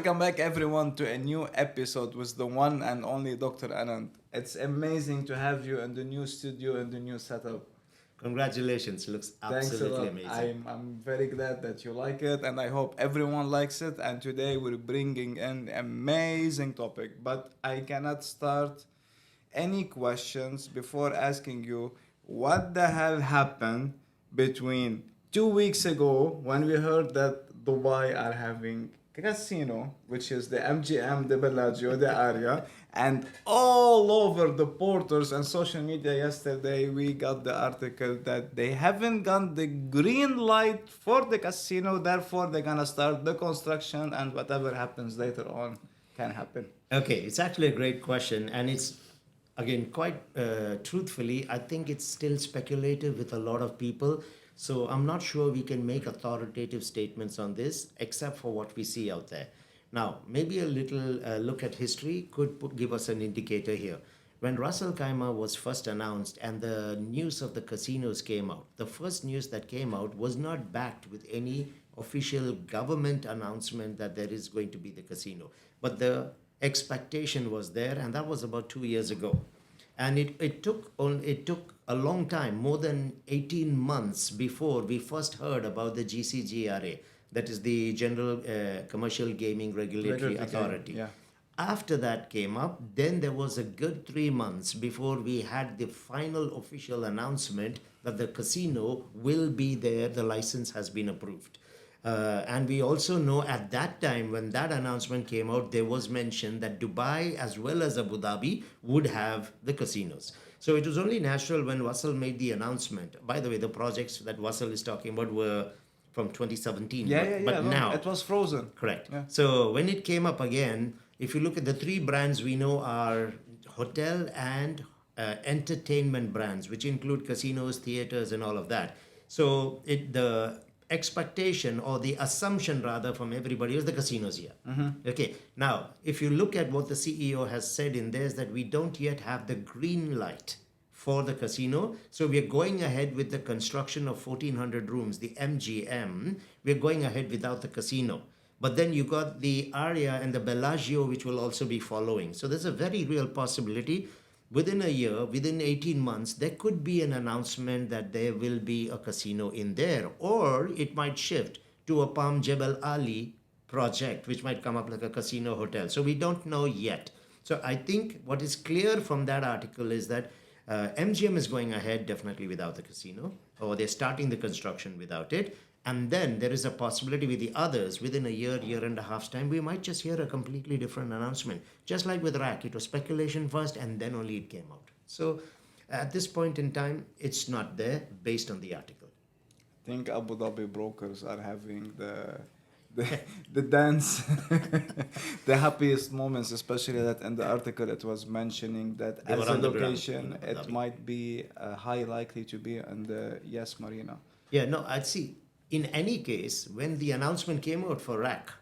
Welcome back, everyone, to a new episode with the one and only Dr. Anand. It's amazing to have you in the new studio and the new setup. Congratulations, looks Thanks a absolutely lot. amazing. I'm very glad that you like it, and I hope everyone likes it. And today we're bringing an amazing topic, but I cannot start any questions before asking you what the hell happened between 2 weeks ago when we heard that Dubai are having casino, which is the MGM, the Bellagio, the area, and all over the portals and social media yesterday we got the article that they haven't got the green light for the casino, therefore they're gonna start the construction and whatever happens later on can happen. Okay, it's actually a great question, and it's again quite truthfully, I think it's still speculative with a lot of people. So I'm not sure we can make authoritative statements on this, except for what we see out there. Now, maybe a little look at history could give us an indicator here. When Russell Khaimah was first announced and the news of the casinos came out, the first news that came out was not backed with any official government announcement that there is going to be the casino. But the expectation was there, and that was about 2 years ago. And it took a long time, more than 18 months before we first heard about the GCGRA, that is the General Commercial Gaming Regulatory Authority. Yeah. After that came up, then there was a good 3 months before we had the final official announcement that the casino will be there, the license has been approved. And we also know at that time when that announcement came out, there was mention that Dubai as well as Abu Dhabi would have the casinos. So it was only natural when Wassel made the announcement. By the way, the projects that Wassel is talking about were from 2017. But No, now it was frozen. correct. Yeah. So when it came up again, if you look at the three brands we know are hotel and entertainment brands, which include casinos, theaters, and all of that. So the expectation or the assumption rather from everybody was the casinos here. Okay. Now, if you look at what the CEO has said in this, that we don't yet have the green light for the casino. So we're going ahead with the construction of 1,400 rooms, the MGM. We're going ahead without the casino. But then you got the Aria and the Bellagio, which will also be following. So there's a very real possibility within a year, within 18 months, there could be an announcement that there will be a casino in there. Or it might shift to a Palm Jebel Ali project, which might come up like a casino hotel. So we don't know yet. So I think what is clear from that article is that MGM is going ahead definitely without the casino, or they're starting the construction without it. And then there is a possibility with the others within a year, year and a half's time, we might just hear a completely different announcement. Just like with RAC, it was speculation first and then only it came out. So at this point in time, it's not there based on the article. I think Abu Dhabi brokers are having the dance, the happiest moments, especially that in the article it was mentioning that They as were a on the ground location in Abu it Dhabi. might be high likely to be in the Yes Marina. Yeah, no, I'd see. In any case, when the announcement came out for RAC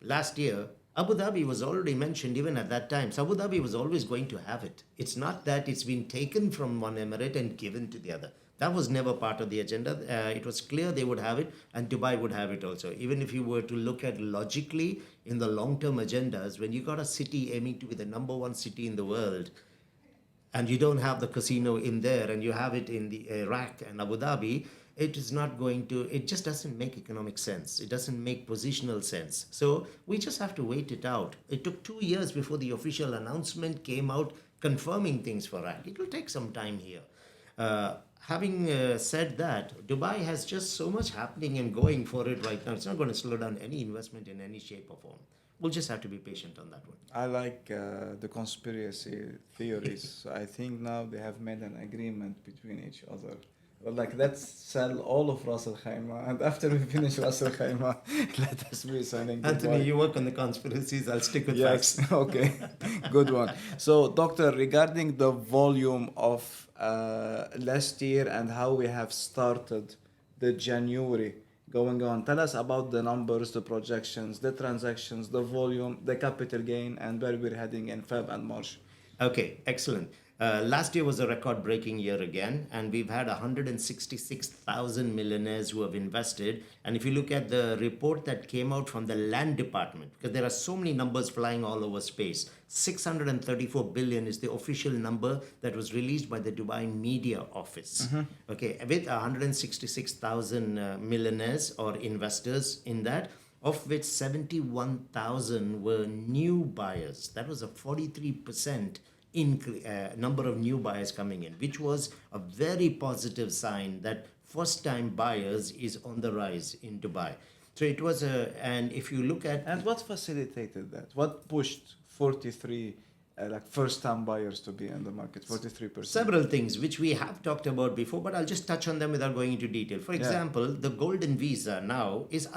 last year, Abu Dhabi was already mentioned even at that time. So Abu Dhabi was always going to have it. It's not that it's been taken from one emirate and given to the other. That was never part of the agenda. It was clear they would have it and Dubai would have it also. Even if you were to look at logically in the long-term agendas, when you got a city aiming to be the number one city in the world, and you don't have the casino in there and you have it in the Iraq and Abu Dhabi, it is not going to, it just doesn't make economic sense. It doesn't make positional sense. So we just have to wait it out. It took 2 years before the official announcement came out confirming things for Iraq. It will take some time here. Having said that, Dubai has just so much happening and going for it right now. It's not going to slow down any investment in any shape or form. We'll just have to be patient on that one. I like the conspiracy theories. So I think now they have made an agreement between each other. Well, like, let's sell all of Ras Al Khaimah, and after we finish Ras Al Khaimah, let us be signing Anthony, goodbye. you work on the conspiracies. I'll stick with Yes, facts. okay, good one. So, doctor, regarding the volume of last year and how we have started the January going on, tell us about the numbers, the projections, the transactions, the volume, the capital gain, and where we're heading in Feb and March. Okay, excellent. Last year was a record breaking year again, and we've had 166,000 millionaires who have invested. And if you look at the report that came out from the land department, because there are so many numbers flying all over space, 634 billion is the official number that was released by the Dubai Media Office. Okay, with 166,000 millionaires or investors in that, of which 71,000 were new buyers. That was a 43% number of new buyers coming in, which was a very positive sign that first time buyers is on the rise in Dubai. So it was and if you look at. And what facilitated that? What pushed 43 like first-time buyers to be in the market? 43%. Several things which we have talked about before, but I'll just touch on them without going into detail. For example, the golden visa now is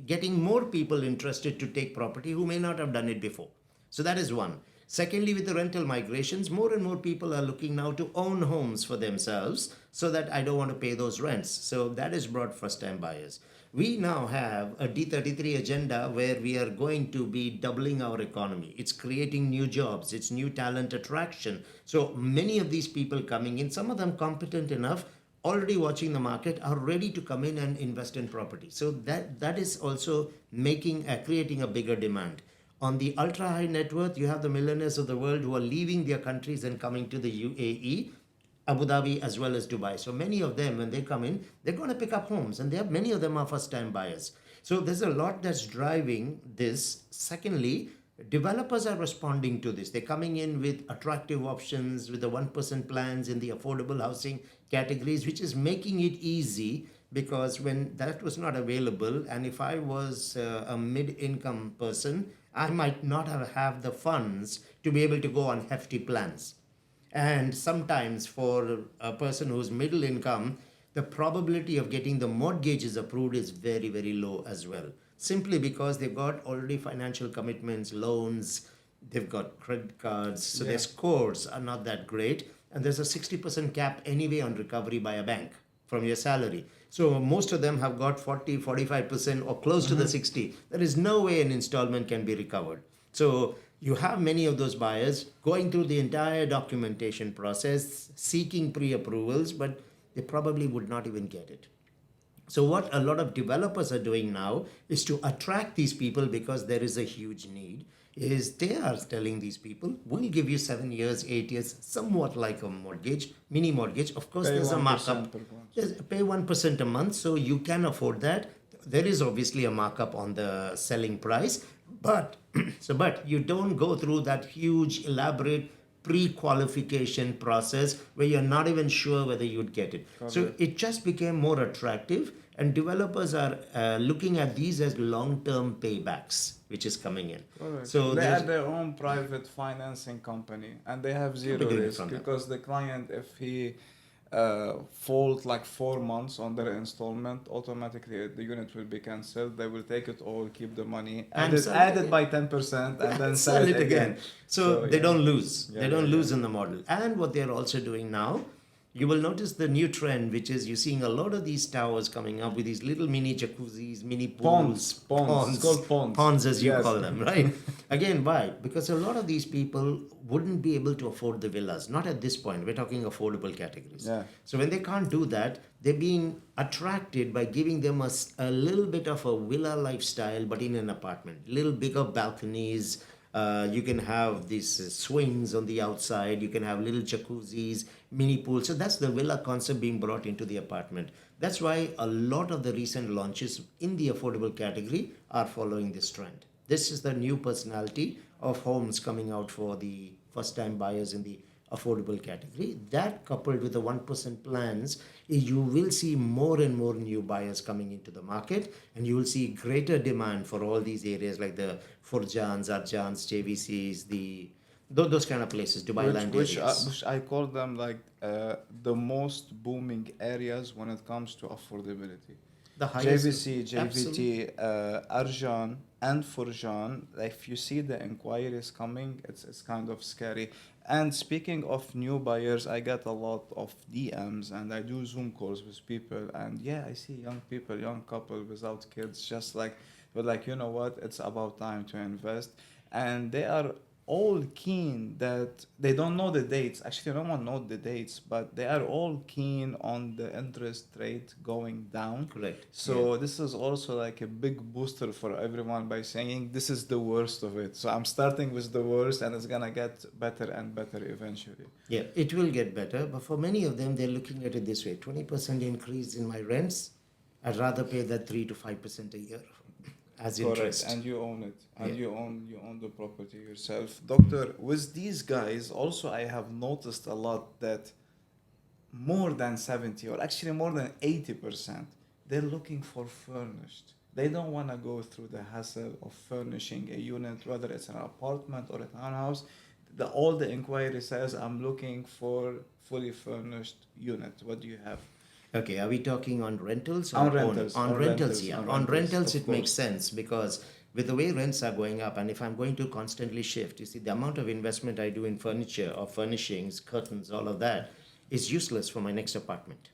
getting more people interested to take property who may not have done it before. So that is one. Secondly, with the rental migrations, more and more people are looking now to own homes for themselves so that I don't want to pay those rents. So that has brought first-time buyers. We now have a D33 agenda where we are going to be doubling our economy. It's creating new jobs. It's new talent attraction. So many of these people coming in, some of them competent enough, already watching the market, are ready to come in and invest in property. So that is also creating a bigger demand. On the ultra high net worth, you have the millionaires of the world who are leaving their countries and coming to the UAE, Abu Dhabi, as well as Dubai. So many of them, when they come in, they're going to pick up homes, and many of them are first-time buyers. So there's a lot that's driving this. Secondly, developers are responding to this. They're coming in with attractive options, with the 1% plans in the affordable housing categories, which is making it easy, because when that was not available, and if I was a mid-income person, I might not have the funds to be able to go on hefty plans. And sometimes for a person who's middle income, the probability of getting the mortgages approved is very, very low as well. Simply because they've got already financial commitments, loans, they've got credit cards, so their scores are not that great. And there's a 60% cap anyway on recovery by a bank from your salary. So most of them have got 40, 45% or close to the 60. There is no way an installment can be recovered. So you have many of those buyers going through the entire documentation process, seeking pre-approvals, but they probably would not even get it. So what a lot of developers are doing now is to attract these people, because there is a huge need, is they are telling these people, we'll give you 7 years, 8 years, somewhat like a mortgage, mini mortgage. Of course, Pay there's a 1% markup. per month. Pay 1% a month, so you can afford that. There is obviously a markup on the selling price, but you don't go through that huge, elaborate pre-qualification process where you're not even sure whether you'd get it. So it just became more attractive, and developers are looking at these as long-term paybacks, which is coming in. Correct. So They have their own private financing company, and they have zero doing it risk, from them. because the client, if he falls like 4 months on their installment, automatically the unit will be cancelled. They will take it all, keep the money, and it's sell added it by 10%, and then sell it again. So they yeah. don't lose. Yeah, They don't yeah, lose in the model. And what they're also doing now, you will notice the new trend, which is you're seeing a lot of these towers coming up with these little mini jacuzzis, mini pools, Ponds. It's called ponds. ponds as you Yes. call them, right? Again, why? Because a lot of these people wouldn't be able to afford the villas. Not at this point. We're talking affordable categories. Yeah. So when they can't do that, they're being attracted by giving them a little bit of a villa lifestyle, but in an apartment. Little bigger balconies. You can have these swings on the outside. You can have little jacuzzis, mini pools. So that's the villa concept being brought into the apartment. That's why a lot of the recent launches in the affordable category are following this trend. This is the new personality of homes coming out for the first-time buyers in the affordable category. That, coupled with the 1% plans, you will see more and more new buyers coming into the market, and you will see greater demand for all these areas like the Furjans, Arjans, JVCs, those kind of places, Dubai land areas. Which I call them like the most booming areas when it comes to affordability. The highest. JVC, JVT, Arjan, and Furjan. If you see the inquiries coming, it's kind of scary. And speaking of new buyers, I get a lot of DMs, and I do Zoom calls with people. And yeah, I see young people, young couple without kids, just like, but like, you know what? It's about time to invest. And they are all keen that they don't know the dates. Actually, no one knows the dates, but they are all keen on the interest rate going down. Correct. So this is also like a big booster for everyone by saying this is the worst of it. So I'm starting with the worst, and it's gonna get better and better eventually. Yeah, it will get better, but for many of them, they're looking at it this way: 20% increase in my rents. I'd rather pay that 3 to 5% a year as Correct, interest. and you own it, and Yeah. you own the property yourself, doctor. With these guys, also I have noticed a lot that more than 70 or actually more than 80%, they're looking for furnished. They don't want to go through the hassle of furnishing a unit, whether it's an apartment or a townhouse. All the inquiry says, I'm looking for fully furnished unit. What do you have? Okay, are we talking on rentals or On owning? rentals, On on rentals, rentals, yeah. on On rentals, rentals, of it makes course. sense because with the way rents are going up, and if I'm going to constantly shift, you see, the amount of investment I do in furniture or furnishings, curtains, all of that is useless for my next apartment.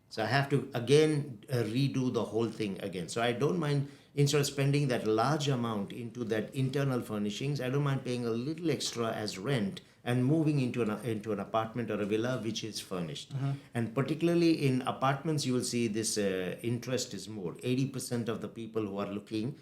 So I have to again redo the whole thing again. So I don't mind, instead of spending that large amount into that internal furnishings, I don't mind paying a little extra as rent and moving into an apartment or a villa which is furnished. And particularly in apartments, you will see this interest is more. 80% of the people who are looking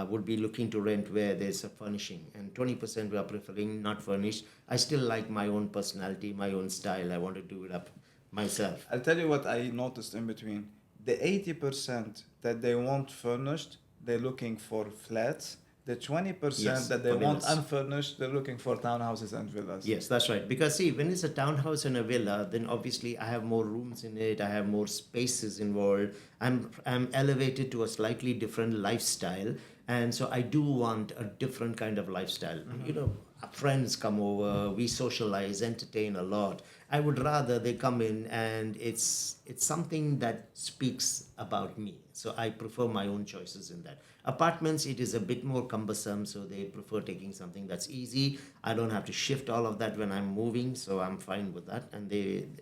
would be looking to rent where there's a furnishing, and 20% are preferring not furnished. I still like my own personality, my own style. I want to do it up myself. I'll tell you what I noticed in between. The 80% that they want furnished, they're looking for flats. The 20% Yes, that they for want villas. unfurnished, they're looking for townhouses and villas. Yes, that's right. Because see, when it's a townhouse and a villa, then obviously I have more rooms in it. I have more spaces involved. I'm elevated to a slightly different lifestyle, and so I do want a different kind of lifestyle. You know, friends come over, we socialize, entertain a lot. I would rather they come in and it's something that speaks about me. So I prefer my own choices in that. Apartments, it is a bit more cumbersome, so they prefer taking something that's easy. I don't have to shift all of that when I'm moving, so I'm fine with that. And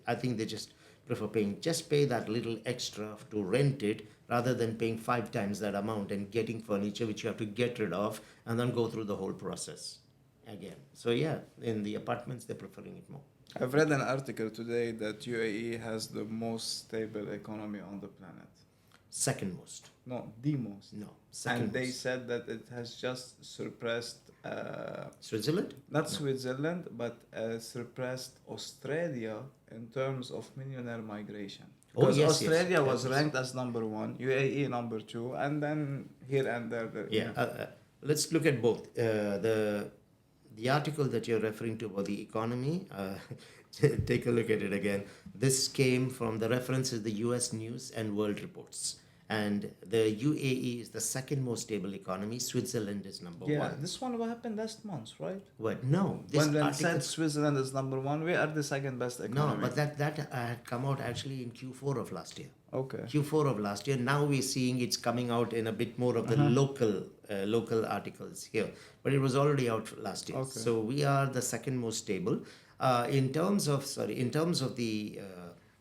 I think they just prefer just pay that little extra to rent it rather than paying 5 times that amount and getting furniture which you have to get rid of and then go through the whole process again. So yeah, in the apartments, they're preferring it more. I've read an article today that UAE has the most stable economy on the planet. Second most. No, the most. No, second And they most. said that it has just surpassed, Switzerland? not Switzerland, but surpassed Australia in terms of millionaire migration. Oh, Because yes, yes. Australia was Yes. ranked as number one, UAE number two, and then here and there. Yeah, let's look at both. The article that you're referring to about the economy, take a look at it again. This came from the reference is the U.S. News and World Reports, and the UAE is the second most stable economy. Switzerland is number Yeah, one. this one what happened last month, right? What? No, this When article. said Switzerland is number one, we are the second best No, economy. but that had come out actually in Q4 of last year. Okay. Q4 of last year. Now we're seeing it's coming out in a bit more of the local articles here, but it was already out last year. Okay. So we are the second most stable. In terms of the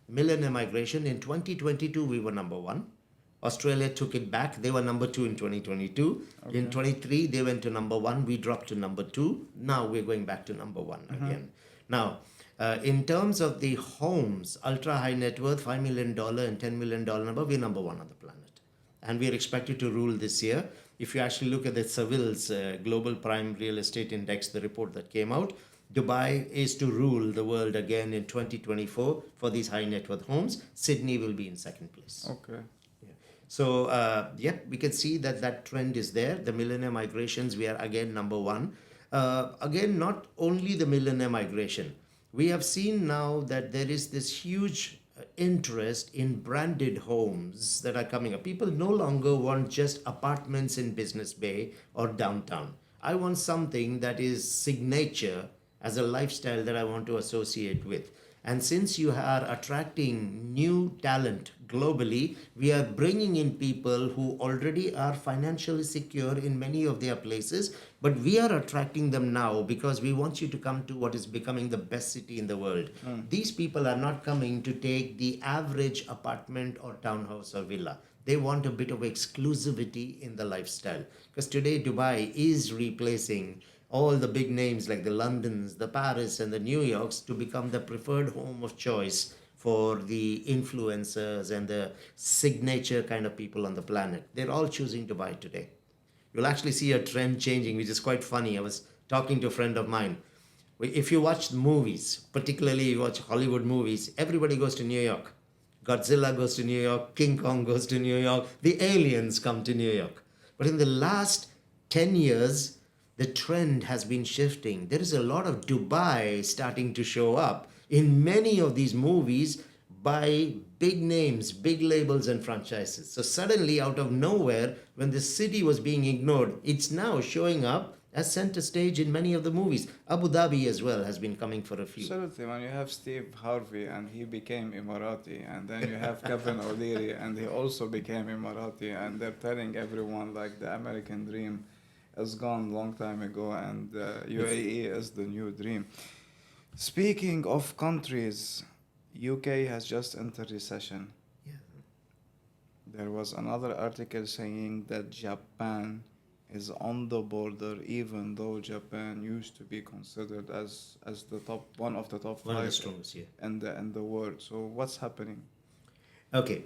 millennial migration in 2022, we were number one. Australia took it back. They were number two in 2022. In 23, they went to number one. We dropped to number two. Now we're going back to number one again. Now, in terms of the homes, ultra high net worth, $5 million and $10 million number, we're number one on the planet. And we're expected to rule this year. If you actually look at the Seville's Global Prime Real Estate Index, the report that came out, Dubai is to rule the world again in 2024 for these high net worth homes. Sydney will be in second place. Okay. So, we can see that trend is there. The millennial migrations, we are again number one. Again, not only the millennial migration. We have seen now that there is this huge interest in branded homes that are coming up. People no longer want just apartments in Business Bay or downtown. I want something that is signature as a lifestyle that I want to associate with. And since you are attracting new talent globally, we are bringing in people who already are financially secure in many of their places, but we are attracting them now because we want you to come to what is becoming the best city in the world. These people are not coming to take the average apartment or townhouse or villa. They want a bit of exclusivity in the lifestyle. Because today Dubai is replacing all the big names like the Londons, the Paris, and the New Yorks to become the preferred home of choice for the influencers and the signature kind of people on the planet. They're all choosing Dubai today. You'll actually see a trend changing, which is quite funny. I was talking to a friend of mine. If you watch movies, particularly you watch Hollywood movies, everybody goes to New York. Godzilla goes to New York, King Kong goes to New York, the aliens come to New York. But in the last 10 years, the trend has been shifting. There is a lot of Dubai starting to show up in many of these movies by big names, big labels, and franchises. So suddenly, out of nowhere, when the city was being ignored, it's now showing up as center stage in many of the movies. Abu Dhabi as well has been coming for a few. Absolutely. When you have Steve Harvey and he became Emirati, and then you have Kevin O'Leary and he also became Emirati, and they're telling everyone like the American dream is gone long time ago, and UAE is the new dream. Speaking of countries, UK has just entered recession. Yeah. There was another article saying that Japan is on the border, even though Japan used to be considered as the top one of the top One of the five strongest, yeah. in the world. So what's happening? Okay.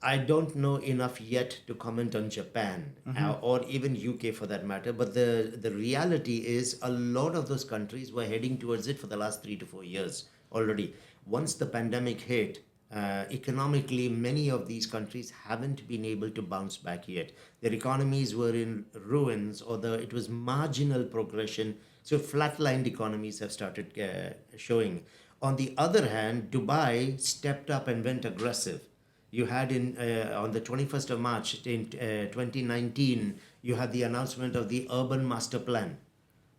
I don't know enough yet to comment on Japan or even UK for that matter, but the reality is a lot of those countries were heading towards it for the last 3 to 4 years already. Once the pandemic hit, economically, many of these countries haven't been able to bounce back yet. Their economies were in ruins, or it was marginal progression. So flatlined economies have started showing. On the other hand, Dubai stepped up and went aggressive. You had on the 21st of March in 2019, you had the announcement of the Urban Master Plan,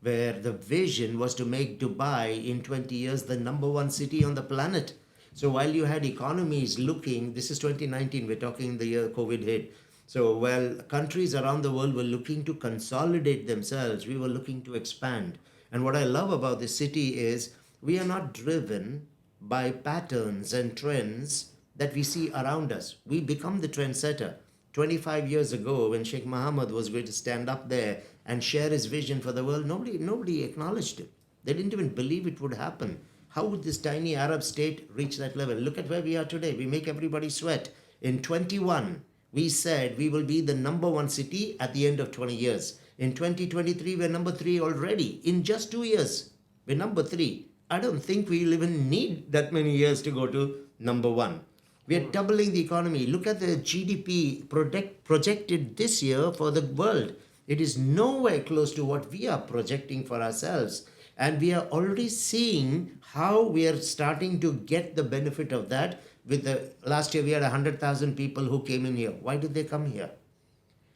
where the vision was to make Dubai in 20 years the number one city on the planet. So while you had economies looking, this is 2019, we're talking the year COVID hit. So while countries around the world were looking to consolidate themselves, we were looking to expand. And what I love about this city is we are not driven by patterns and trends that we see around us. We become the trendsetter. 25 years ago, when Sheikh Mohammed was going to stand up there and share his vision for the world, nobody acknowledged him. They didn't even believe it would happen. How would this tiny Arab state reach that level? Look at where we are today. We make everybody sweat. In 21, we said we will be the number one city at the end of 20 years. In 2023, we're number 3 already. In just 2 years, we're number 3. I don't think we'll even need that many years to go to number 1. We are doubling the economy. Look at the GDP projected this year for the world. It is nowhere close to what we are projecting for ourselves. And we are already seeing how we are starting to get the benefit of that. With the last year, we had 100,000 people who came in here. Why did they come here?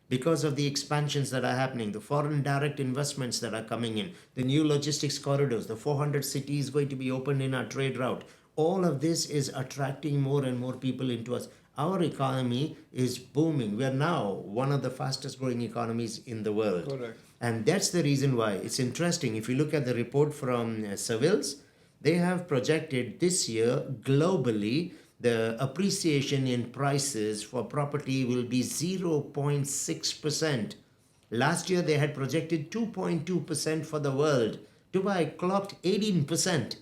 Because of the expansions that are happening, the foreign direct investments that are coming in, the new logistics corridors, the 400 cities going to be opened in our trade route. All of this is attracting more and more people into us. Our economy is booming. We are now one of the fastest growing economies in the world. Correct. And that's the reason why it's interesting. If you look at the report from Savills, they have projected this year globally the appreciation in prices for property will be 0.6%. Last year they had projected 2.2% for the world. Dubai clocked 18%.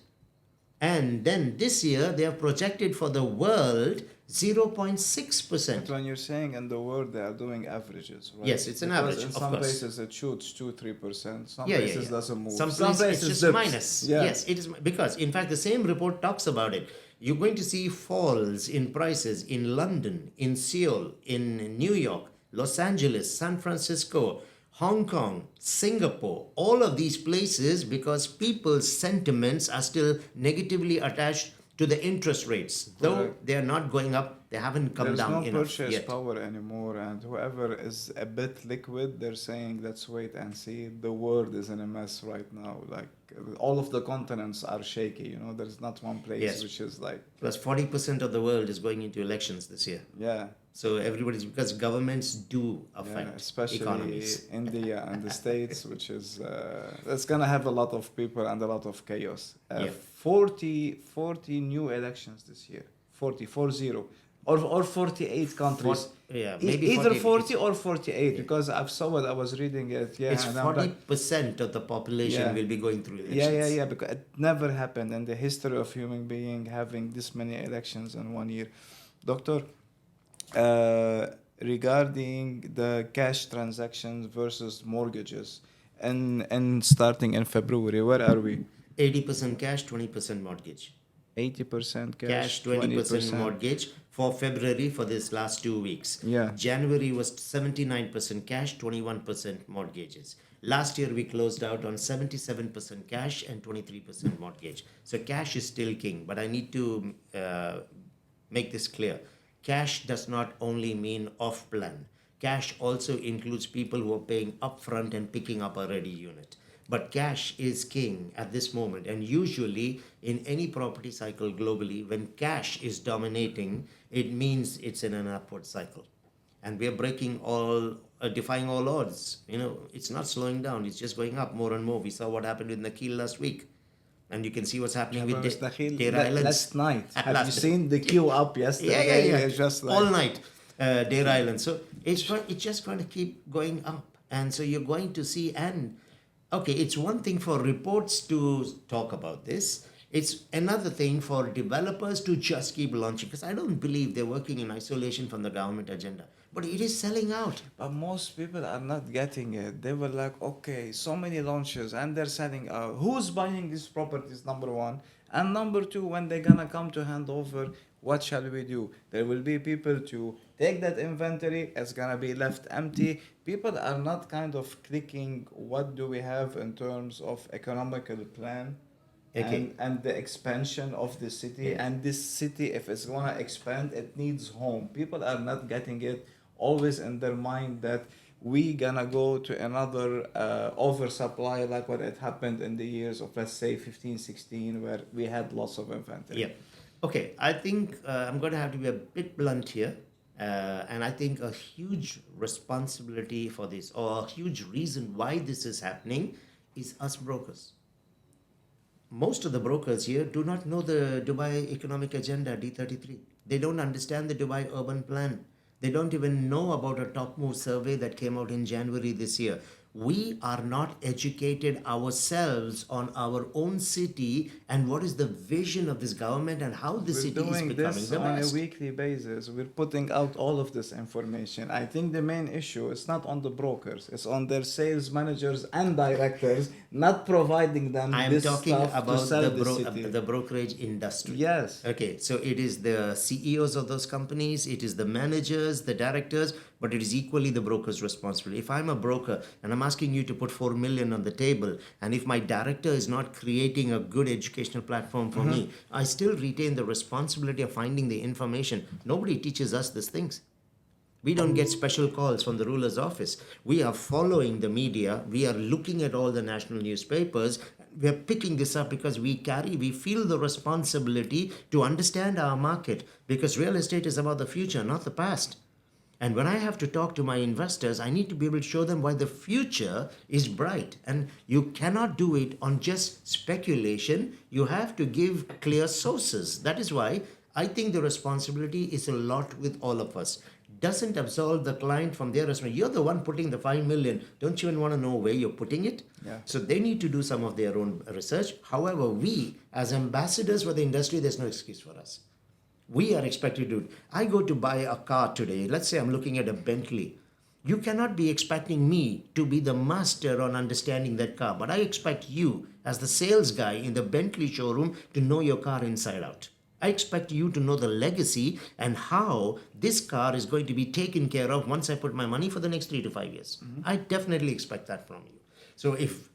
And then this year they have projected for the world 0.6%. But when you're saying in the world they are doing averages, right? Yes, it's an Because average, in of some course. places it shoots 2-3%. Some Yeah, places doesn't move. Some places it's just dips. minus. Yeah. Yes, it is because in fact the same report talks about it. You're going to see falls in prices in London, in Seoul, in New York, Los Angeles, San Francisco, Hong Kong, Singapore, all of these places because people's sentiments are still negatively attached to the interest rates. Though Correct. they are not going up, they haven't come There's down no enough purchase yet. power anymore, and whoever is a bit liquid, they're saying let's wait and see. The world is in a mess right now. Like all of the continents are shaky. You know, there's not one place Yes. which is like, Plus 40% of the world is going into elections this year. yeah. So everybody's because governments do Yeah, affect especially economies. India and the States, which is it's gonna have a lot of people and a lot of chaos. Yeah. 40 new elections this year, 40. or 48 countries. Yeah, maybe Either 40. 40 or 48, because I've saw it, I was reading it. Yeah, It's and I'm like, 40% of the population yeah. will be going through Yeah, yeah, elections. yeah, because it never happened in the history of human being having this many elections in 1 year. Doctor, uh, regarding the cash transactions versus mortgages, and starting in February, where are we? 80% cash, 20% mortgage. 80% Cash, cash, 20% 20%. mortgage for February for this last 2 weeks. Yeah. January was 79% cash, 21% mortgages. Last year we closed out on 77% cash and 23% mortgage. So cash is still king, but I need to make this clear. Cash does not only mean off plan. Cash also includes people who are paying upfront and picking up a ready unit. But cash is king at this moment. And usually, in any property cycle globally, when cash is dominating, it means it's in an upward cycle. And we are breaking defying all odds. It's not slowing down, it's just going up more and more. We saw what happened with Nakil last week. And you can see what's happening with Deir Islands. Last night. Have you Last seen the queue up yesterday? yeah. It's just like All night, Deir Island. So it's just going to keep going up, and so you're going to see. And okay, it's one thing for reports to talk about this. It's another thing for developers to just keep launching, because I don't believe they're working in isolation from the government agenda. But it is selling out. But most people are not getting it. They were like, okay, so many launches and they're selling out. Who's buying these properties? Number one. And number two, when they're gonna come to hand over, what shall we do? There will be people to take that inventory, it's gonna be left empty. People are not kind of clicking what do we have in terms of economical plan, Okay. and the expansion of the city. Yes. And this city, if it's gonna expand, it needs home. People are not getting it, always in their mind that we gonna go to another oversupply like what it happened in the years of, let's say, 15, 16, where we had lots of inventory. Yeah. Okay. I think I'm going to have to be a bit blunt here. And I think a huge responsibility for this, or a huge reason why this is happening, is us brokers. Most of the brokers here do not know the Dubai Economic Agenda, D33. They don't understand the Dubai Urban Plan. They don't even know about a top move survey that came out in January this year. We are not educated ourselves on our own city and what is the vision of this government and how the We're city is doing becoming this the on a best. weekly basis. We're putting out all of this information. I think the main issue is not on the brokers, it's on their sales managers and directors not providing them I am this talking stuff to about sell the city. the brokerage industry. Yes. Okay, so it is the CEOs of those companies, it is the managers, the directors, but it is equally the broker's responsibility. If I'm a broker and I'm asking you to put 4 million on the table, and if my director is not creating a good educational platform for me, I still retain the responsibility of finding the information. Nobody teaches us these things. We don't get special calls from the ruler's office. We are following the media. We are looking at all the national newspapers. We are picking this up because we feel the responsibility to understand our market, because real estate is about the future, not the past. And when I have to talk to my investors, I need to be able to show them why the future is bright. And you cannot do it on just speculation. You have to give clear sources. That is why I think the responsibility is a lot with all of us. Doesn't absolve the client from their responsibility. You're the one putting the 5 million. Don't you even want to know where you're putting it? Yeah. So they need to do some of their own research. However, we, as ambassadors for the industry, there's no excuse for us. We are expected to. I go to buy a car today. Let's say I'm looking at a Bentley. You cannot be expecting me to be the master on understanding that car, but I expect you, as the sales guy in the Bentley showroom, to know your car inside out. I expect you to know the legacy and how this car is going to be taken care of once I put my money for the next 3 to 5 years. I definitely expect that from you. So if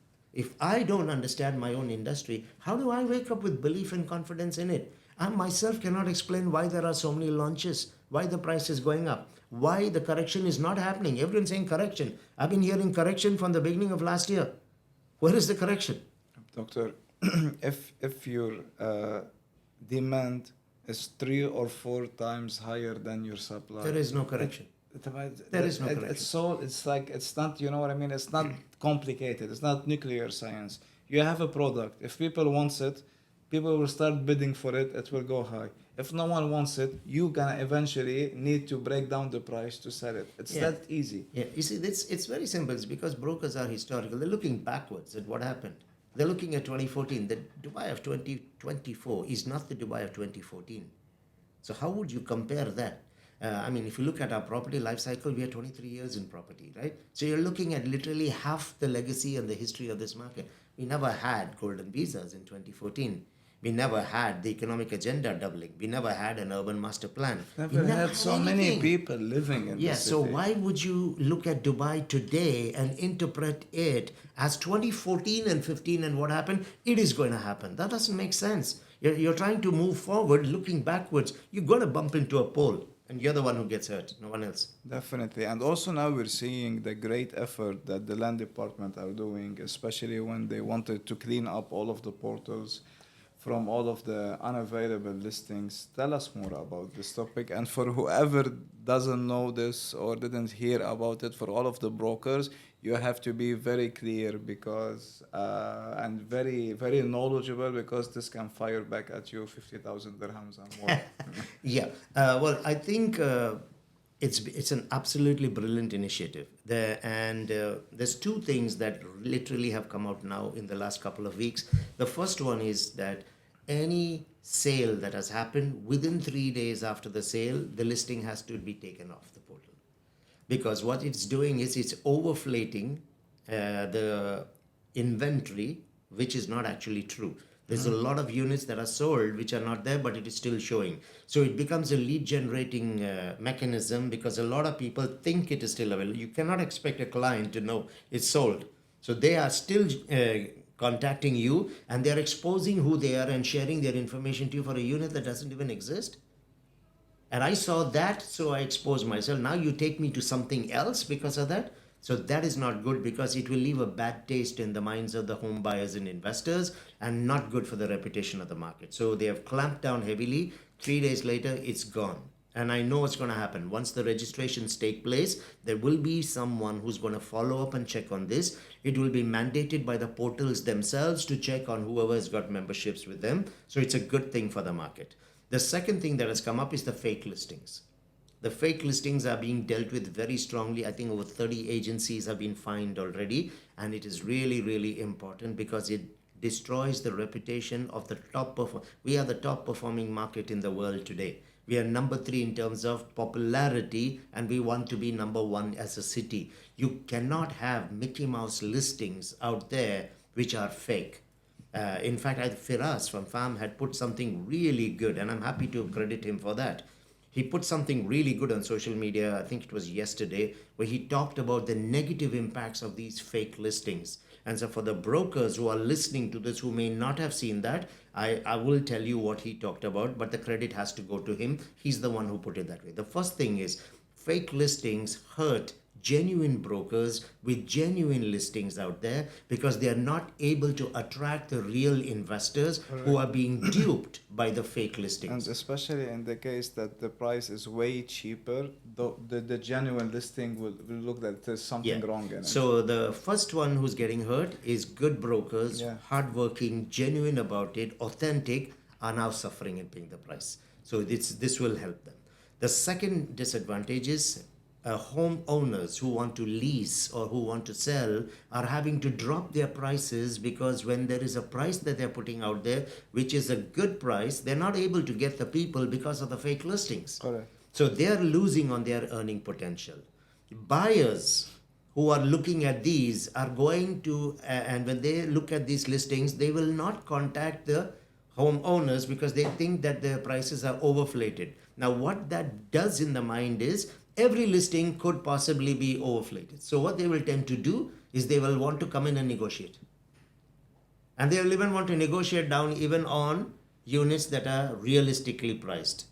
I don't understand my own industry, how do I wake up with belief and confidence in it? I myself cannot explain why there are so many launches, why the price is going up, why the correction is not happening. Everyone's saying correction. I've been hearing correction from the beginning of last year. Where is the correction? Doctor, if your demand is 3 or 4 times higher than your supply, There is no correction. There is no correction. It's like, it's not, you know what I mean? It's not complicated. It's not nuclear science. You have a product. If people wants it, people will start bidding for it, it will go high. If no one wants it, you gonna eventually need to break down the price to sell it. It's Yeah. that easy. Yeah, you see, it's very simple. It's because brokers are historical. They're looking backwards at what happened. They're looking at 2014. The Dubai of 2024 is not the Dubai of 2014. So how would you compare that? I mean, if you look at our property life cycle, we are 23 years in property, right? So you're looking at literally half the legacy and the history of this market. We never had golden visas in 2014. We never had the economic agenda doubling. We never had an urban master plan. We Never had so many anything. people living in Yeah, the so city. why would you look at Dubai today and interpret it as 2014 and 15 and what happened? It is going to happen. That doesn't make sense. You're trying to move forward, looking backwards. You're going to bump into a pole, and you're the one who gets hurt, no one else. Definitely. And also now we're seeing the great effort that the land department are doing, especially when they wanted to clean up all of the portals from all of the unavailable listings. Tell us more about this topic. And for whoever doesn't know this or didn't hear about it, for all of the brokers, you have to be very clear because and very, very knowledgeable because this can fire back at you 50,000 dirhams and more. Yeah, well, I think it's an absolutely brilliant initiative. There's two things that literally have come out now in the last couple of weeks. The first one is that any sale that has happened within 3 days after the sale, the listing has to be taken off the portal, because what it's doing is it's overflating the inventory, which is not actually true. There's a lot of units that are sold which are not there, but it is still showing. So it becomes a lead generating mechanism because a lot of people think it is still available. You cannot expect a client to know it's sold. So they are still contacting you, and they're exposing who they are and sharing their information to you for a unit that doesn't even exist. And I saw that, so I exposed myself. Now you take me to something else because of that. So that is not good, because it will leave a bad taste in the minds of the home buyers and investors, and not good for the reputation of the market. So they have clamped down heavily. 3 days later, it's gone. And I know what's going to happen. Once the registrations take place, there will be someone who's going to follow up and check on this. It will be mandated by the portals themselves to check on whoever has got memberships with them. So it's a good thing for the market. The second thing that has come up is the fake listings. The fake listings are being dealt with very strongly. I think over 30 agencies have been fined already. And it is really, really important because it destroys the reputation of the we are the top performing market in the world today. We are number 3 in terms of popularity, and we want to be number 1 as a city. You cannot have Mickey Mouse listings out there which are fake. In fact, Firas from Farm had put something really good, and I'm happy to credit him for that. He put something really good on social media, I think it was yesterday, where he talked about the negative impacts of these fake listings. And so for the brokers who are listening to this, who may not have seen that, I will tell you what he talked about, but the credit has to go to him. He's the one who put it that way. The first thing is, fake listings hurt genuine brokers with genuine listings out there, because they are not able to attract the real investors who are being duped by the fake listings. And especially in the case that the price is way cheaper, the genuine listing will look that there's something wrong in it. So the first one who's getting hurt is good brokers, hardworking, genuine about it, authentic, are now suffering and paying the price. So this will help them. The second disadvantage is homeowners who want to lease or who want to sell are having to drop their prices, because when there is a price that they're putting out there, which is a good price, they're not able to get the people because of the fake listings. Correct. So they're losing on their earning potential. Buyers who are looking at these are going to, and when they look at these listings, they will not contact the homeowners because they think that their prices are overflated. Now, what that does in the mind is, every listing could possibly be overflated. So what they will tend to do is they will want to come in and negotiate. And they will even want to negotiate down even on units that are realistically priced.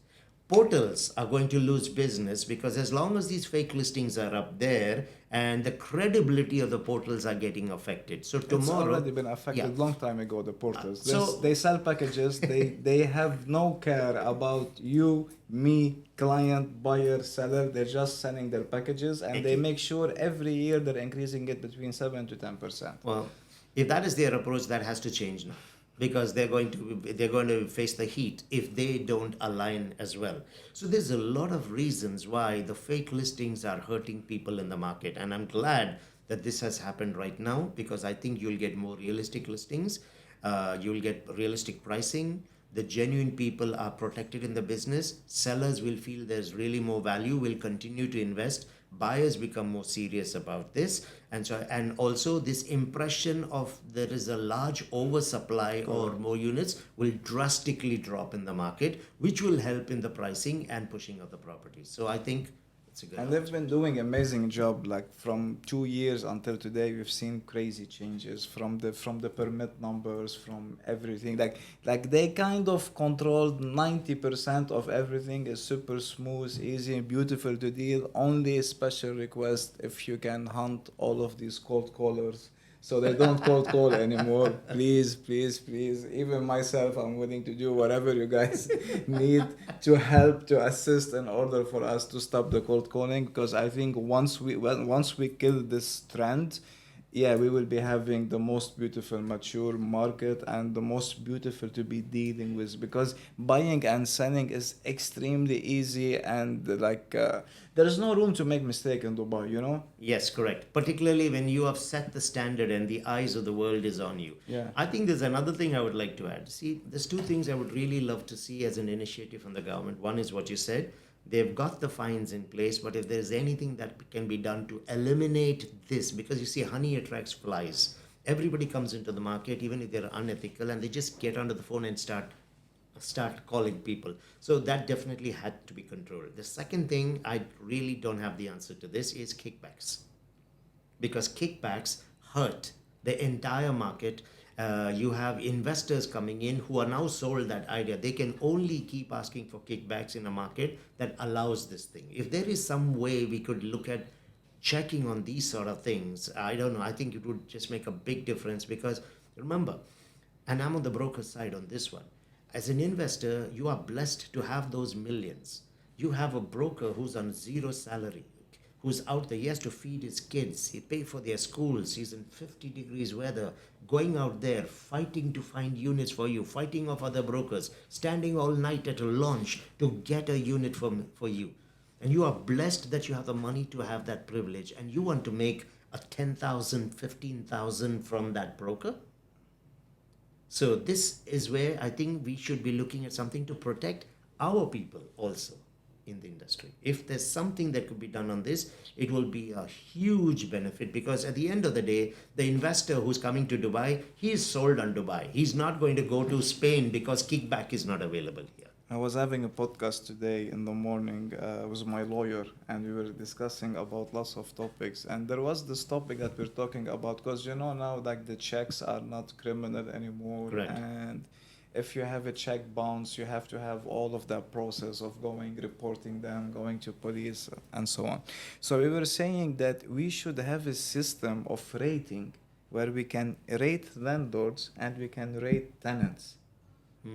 Portals are going to lose business, because as long as these fake listings are up there, and the credibility of the portals are getting affected. So tomorrow, it's already been affected long time ago, the portals. So they sell packages. they have no care about you, me, client, buyer, seller. They're just selling their packages, and they make sure every year they're increasing it between 7 to 10%. Well, if that is their approach, that has to change now. because they're going to face the heat if they don't align as well. So there's a lot of reasons why the fake listings are hurting people in the market, and I'm glad that this has happened right now, because I think you'll get more realistic listings, you'll get realistic pricing. The genuine people are protected in the business. Sellers will feel there's really more value, will continue to invest. Buyers become more serious about this, and also this impression of there is a large oversupply or more units will drastically drop in the market, which will help in the pricing and pushing of the properties. So I think it's a good And they've been doing amazing job. Like from 2 years until today, we've seen crazy changes from the permit numbers, from everything. Like they kind of controlled 90% of everything. Is super smooth, easy, and beautiful to deal. Only a special request if you can hunt all of these cold callers, so they don't cold call anymore. Please, please, please. Even myself, I'm willing to do whatever you guys need to help, to assist in order for us to stop the cold calling. Because I think once we kill this trend, yeah, we will be having the most beautiful mature market and the most beautiful to be dealing with, because buying and selling is extremely easy, and there is no room to make mistake in Dubai, you know. Yes, correct. Particularly when you have set the standard and the eyes of the world is on you. Yeah. I think there's another thing I would like to add. See, there's two things I would really love to see as an initiative from the government. One is what you said. They've got the fines in place, but if there's anything that can be done to eliminate this, because you see, honey attracts flies. Everybody comes into the market, even if they're unethical, and they just get onto the phone and start calling people. So that definitely had to be controlled. The second thing, I really don't have the answer to this, is kickbacks, because kickbacks hurt the entire market. You have investors coming in who are now sold that idea. They can only keep asking for kickbacks in a market that allows this thing. If there is some way we could look at checking on these sort of things, I don't know, I think it would just make a big difference. Because remember, and I'm on the broker side on this one, as an investor, you are blessed to have those millions. You have a broker who's on zero salary, who's out there. He has to feed his kids, he pay for their schools. He's in 50 degrees weather, going out there, fighting to find units for you, fighting off other brokers, standing all night at a launch to get a unit for you. And you are blessed that you have the money to have that privilege, and you want to make a 10,000, 15,000 from that broker. So this is where I think we should be looking at something to protect our people also in the industry. If there's something that could be done on this, it will be a huge benefit, because at the end of the day, the investor who's coming to Dubai, he is sold on Dubai. He's not going to go to Spain because kickback is not available here. I was having a podcast today in the morning with my lawyer, and we were discussing about lots of topics. And there was this topic that we're talking about, because you know now, like, the checks are not criminal anymore. Correct. And if you have a check bounce, you have to have all of that process of going, reporting them, going to police, and so on. So we were saying that we should have a system of rating where we can rate landlords and we can rate tenants.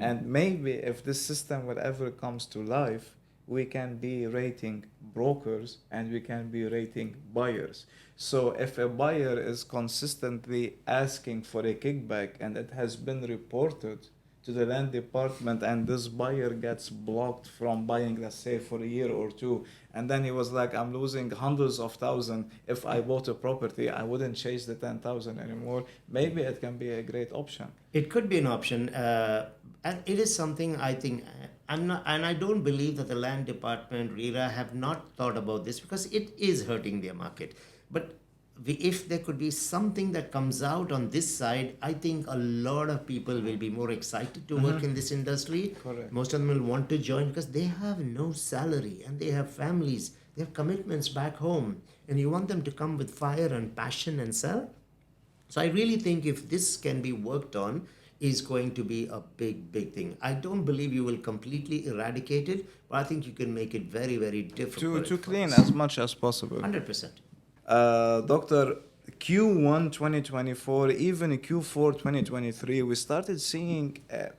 And maybe if this system will ever comes to life, we can be rating brokers and we can be rating buyers. So if a buyer is consistently asking for a kickback and it has been reported to the land department, and this buyer gets blocked from buying, let's say, for a year or two, and then he was like, I'm losing hundreds of thousands. If I bought a property, I wouldn't chase the 10,000 anymore. Maybe it can be a great option. It could be an option, and it is something I think I'm not, and I don't believe that the land department, RERA, have not thought about this, because it is hurting their market. But if there could be something that comes out on this side, I think a lot of people will be more excited to work in this industry. Correct. Most of them will want to join because they have no salary and they have families, they have commitments back home, and you want them to come with fire and passion and sell. So I really think if this can be worked on, is going to be a big, big thing. I don't believe you will completely eradicate it, but I think you can make it very, very difficult. To clean as much as possible. 100%. Doctor, Q1 2024, even Q4 2023, we started seeing a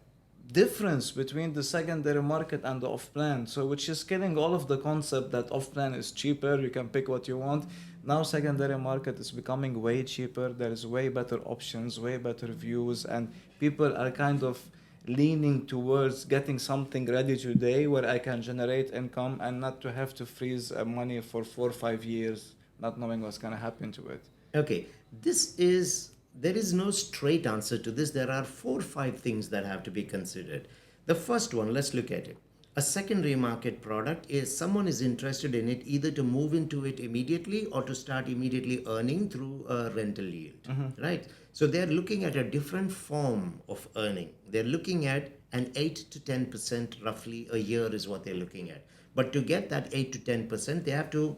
difference between the secondary market and the off-plan. So which is killing all of the concept that off-plan is cheaper, you can pick what you want. Now secondary market is becoming way cheaper. There is way better options, way better views, and people are kind of leaning towards getting something ready today where I can generate income and not to have to freeze money for 4 or 5 years, not knowing what's gonna happen to it. Okay, there is no straight answer to this. There are 4 or 5 things that have to be considered. The first one, let's look at it. A secondary market product is someone is interested in it either to move into it immediately or to start immediately earning through a rental yield, right? So they're looking at a different form of earning. They're looking at an 8 to 10% roughly a year is what they're looking at. But to get that 8 to 10%, they have to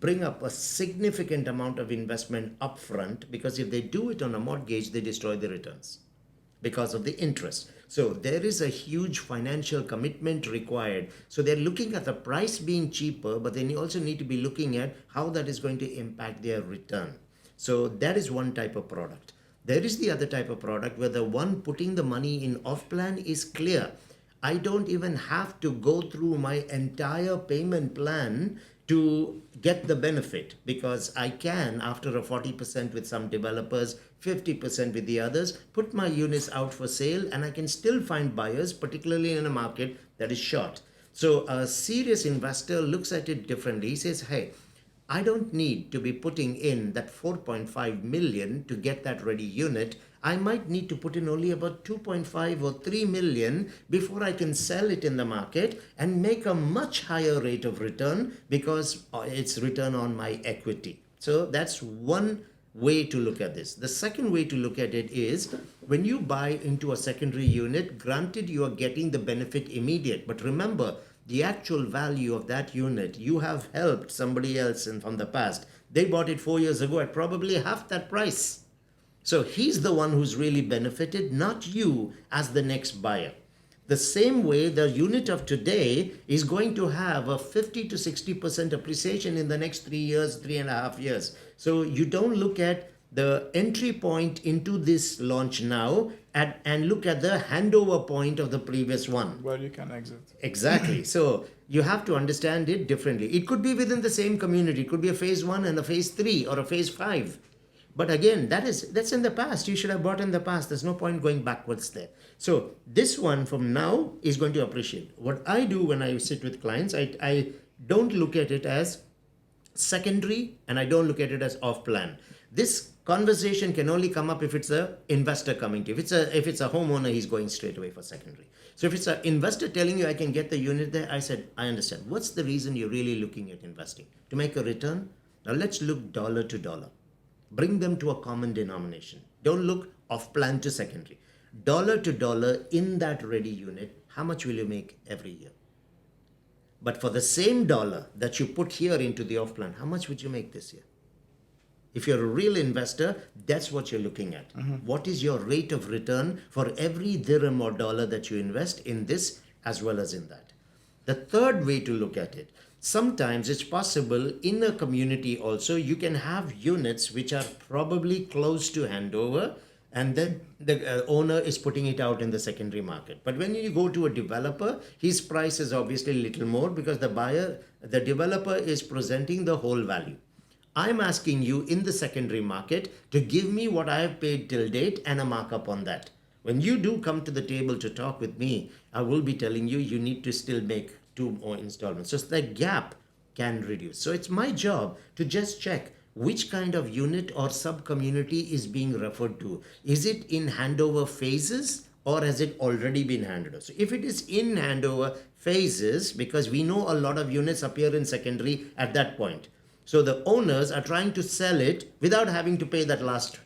bring up a significant amount of investment upfront, because if they do it on a mortgage, they destroy the returns because of the interest. So there is a huge financial commitment required. So they're looking at the price being cheaper, but then you also need to be looking at how that is going to impact their return. So that is one type of product. There is the other type of product where the one putting the money in off plan is clear. I don't even have to go through my entire payment plan to get the benefit, because I can, after a 40% with some developers, 50% with the others, put my units out for sale and I can still find buyers, particularly in a market that is short. So a serious investor looks at it differently. He says, hey, I don't need to be putting in that 4.5 million to get that ready unit. I might need to put in only about 2.5 or 3 million before I can sell it in the market and make a much higher rate of return, because it's return on my equity. So that's one way to look at this. The second way to look at it is when you buy into a secondary unit, granted you are getting the benefit immediate, but remember, the actual value of that unit, you have helped somebody else in from the past. They bought it 4 years ago at probably half that price. So he's the one who's really benefited, not you as the next buyer. The same way, the unit of today is going to have a 50 to 60% appreciation in the next 3 years, 3.5 years. So you don't look at the entry point into this launch now and look at the handover point of the previous one. Where you can exit. Exactly. So you have to understand it differently. It could be within the same community. It could be a phase 1 and a phase 3 or a phase 5. But again, that's in the past. You should have bought in the past. There's no point going backwards there. So this one from now is going to appreciate. What I do when I sit with clients, I don't look at it as secondary and I don't look at it as off plan. This conversation can only come up if it's a investor coming to you. If it's a homeowner, he's going straight away for secondary. So if it's an investor telling you I can get the unit there, I said, I understand. What's the reason you're really looking at investing? To make a return? Now let's look dollar to dollar. Bring them to a common denomination. Don't look off plan to secondary. Dollar to dollar in that ready unit, how much will you make every year? But for the same dollar that you put here into the off plan, how much would you make this year? If you're a real investor, that's what you're looking at. What is your rate of return for every dirham or dollar that you invest in this as well as in that? The third way to look at it, sometimes it's possible in a community also, you can have units which are probably close to handover and then the owner is putting it out in the secondary market. But when you go to a developer, his price is obviously a little more because the developer is presenting the whole value. I'm asking you in the secondary market to give me what I have paid till date and a markup on that. When you do come to the table to talk with me, I will be telling you, you need to still make 2 more installments. So that gap can reduce. So it's my job to just check which kind of unit or sub-community is being referred to. Is it in handover phases or has it already been handed over? So if it is in handover phases, because we know a lot of units appear in secondary at that point. So the owners are trying to sell it without having to pay that last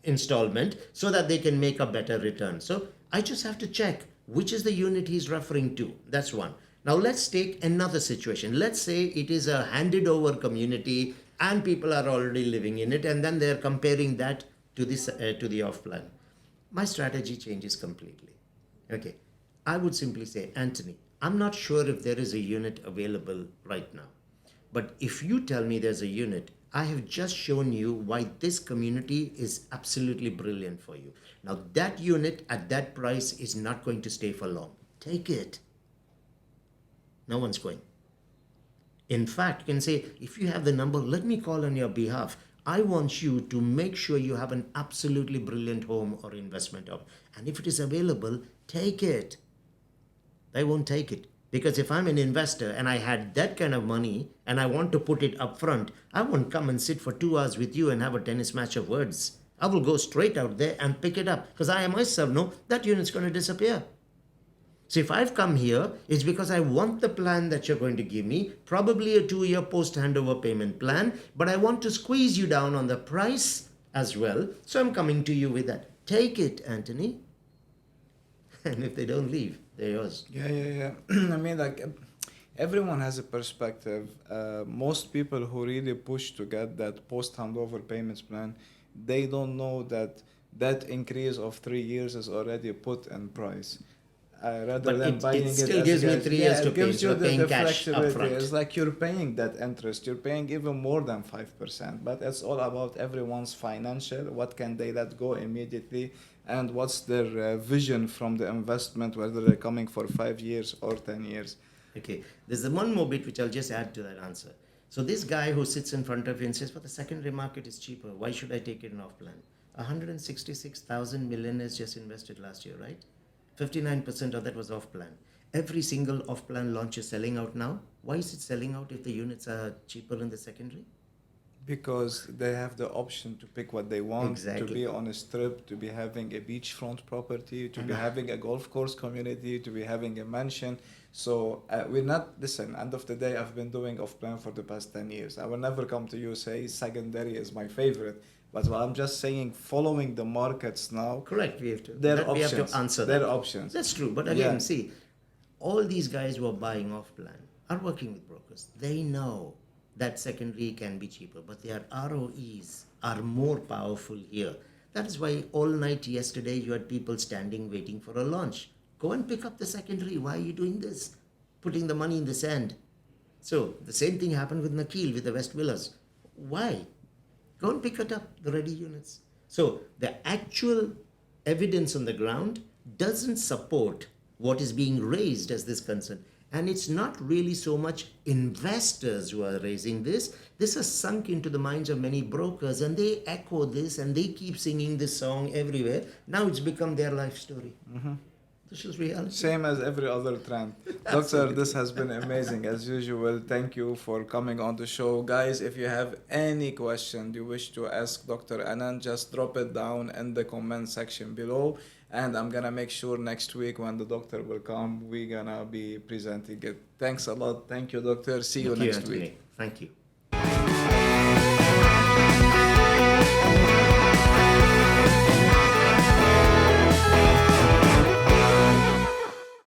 installment so that they can make a better return. So I just have to check which is the unit he's referring to. That's one. Now let's take another situation. Let's say it is a handed over community and people are already living in it, and then they're comparing that to the off plan. My strategy changes completely. Okay, I would simply say, Anthony, I'm not sure if there is a unit available right now. But if you tell me there's a unit, I have just shown you why this community is absolutely brilliant for you. Now that unit at that price is not going to stay for long. Take it. No one's going. In fact, you can say, if you have the number, let me call on your behalf. I want you to make sure you have an absolutely brilliant home or investment home. And if it is available, take it. I won't take it. Because if I'm an investor and I had that kind of money and I want to put it up front, I won't come and sit for 2 hours with you and have a tennis match of words. I will go straight out there and pick it up because I myself know that unit's going to disappear. So if I've come here, it's because I want the plan that you're going to give me, probably a 2-year post-handover payment plan, but I want to squeeze you down on the price as well. So I'm coming to you with that. Take it, Anthony. And if they don't leave, they're yours. Yeah. I mean, like, everyone has a perspective. Most people who really push to get that post-handover payments plan, they don't know that that increase of 3 years is already put in price. Rather But than buying it it still as gives me cash. 3 years Yeah, to it pay. gives you So paying the cash flexibility. upfront. It's like you're paying that interest. You're paying even more than 5%. But it's all about everyone's financial. What can they let go immediately? And what's their vision from the investment, whether they're coming for 5 years or 10 years. Okay, there's the one more bit which I'll just add to that answer. So this guy who sits in front of you and says, "Well, the secondary market is cheaper. Why should I take it in off-plan?" 166,000 millionaires just invested last year, right? 59% of that was off-plan. Every single off-plan launch is selling out now. Why is it selling out if the units are cheaper in the secondary? Because they have the option to pick what they want, Exactly. to be on a strip, to be having a beachfront property, to be having a golf course community, to be having a mansion. So we're not, listen, end of the day, I've been doing off-plan for the past 10 years. I will never come to you say secondary is my favorite. But what I'm just saying, following the markets now, Correct. We have to. their We have options. to answer Their that. options. That's true. But again, Yeah. see, all these guys who are buying off plan are working with brokers. They know that secondary can be cheaper, but their ROEs are more powerful here. That is why all night yesterday you had people standing waiting for a launch. Go and pick up the secondary. Why are you doing this? Putting the money in the sand. So the same thing happened with Nakil with the West Villas. Why? Go and pick it up, the ready units. So the actual evidence on the ground doesn't support what is being raised as this concern. And it's not really so much investors who are raising this. This has sunk into the minds of many brokers and they echo this and they keep singing this song everywhere. Now it's become their life story. This is reality. Same as every other trend. Doctor, this has been amazing as usual. Thank you for coming on the show. Guys, if you have any question you wish to ask Dr. Anand, just drop it down in the comment section below. And I'm gonna make sure next week when the doctor will come, we're gonna be presenting it. Thanks a lot. Thank you, doctor. See you Thank you, next Anthony. week. Thank you.